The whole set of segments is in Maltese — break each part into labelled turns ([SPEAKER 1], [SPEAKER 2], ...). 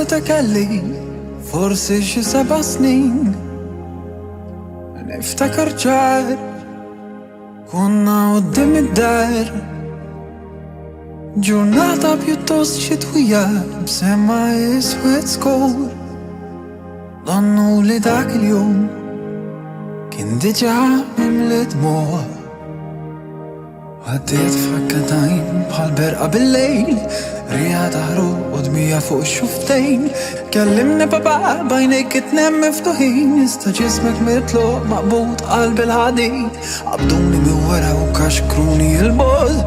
[SPEAKER 1] seta kelli forsi xi 7 snin. Niftakar ċar konna qudiem id-dar, ġurnata pjuttost xitwija b'semma iswed skur. Donnu li dak il-jum kien diġà mimli dmuع, għaddiet f'akkatajn bħal berqa bil-lejl, rija taħru u dmija fuq xuftejn. Kellimni baba bajnejk itnem miftuħin, ista ġismek mitluq maqbut qalbi l-ħadid. Qabduni mi wara u kaxkruni il-bod,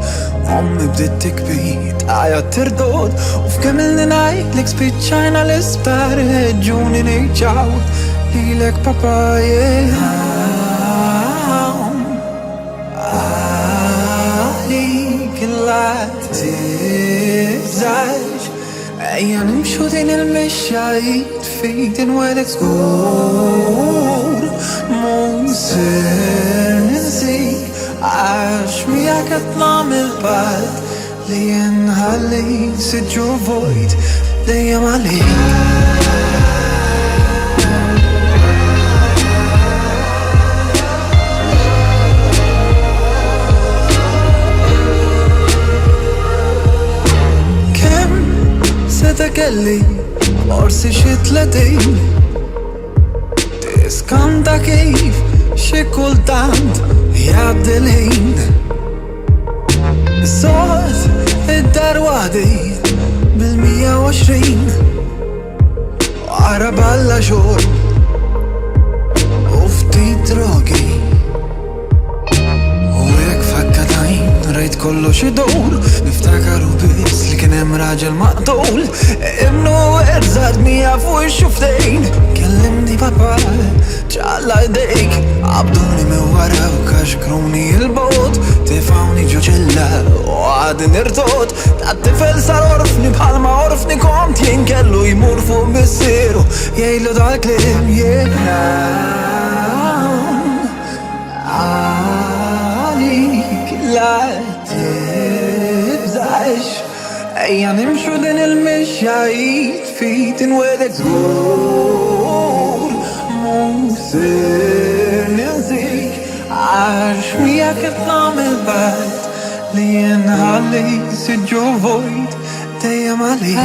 [SPEAKER 1] ommi bdiet tikbit għajja tirdod. U f'kemmilni ngħidlek spiċċajna l-isptar, ġuni ngħid ċaw lilek papa. Tibżax ejja nimxu din il-mexja jitfid inwedek żgur, mu nsir ninsik għax miegħek qed nagħmel part li nħalli siġġu vojt dejjem għalik. Seta kelli forsi xi 30, tiskanta kif xi kultant jgħaddi l-ħin. Sort id-dar waħdi bil-120 wara balla xorb u ftit drogi. U jekk f'akkatajn rajt kollox idur, niftakar u biss li kien hemm raġel maqtul, imnu erzad mija fuq ix-xuftejn. Kellimni papa ċalla jdejk, qabduni mi wara u kaxkruni il-bot, tifawni ġo ċella u għadin irtot. Tat-tifel sar orfni bħalma orfni kont, jien kellu jmur fuq missieru jgħidlu dal-klim għalik la tibżax. Ejja nimxu din il-mexja jitfid inwedek żgur, mu nsir ninsik għax miegħek qed nagħmel part li nħalli siġġu vojt dejjem għalik.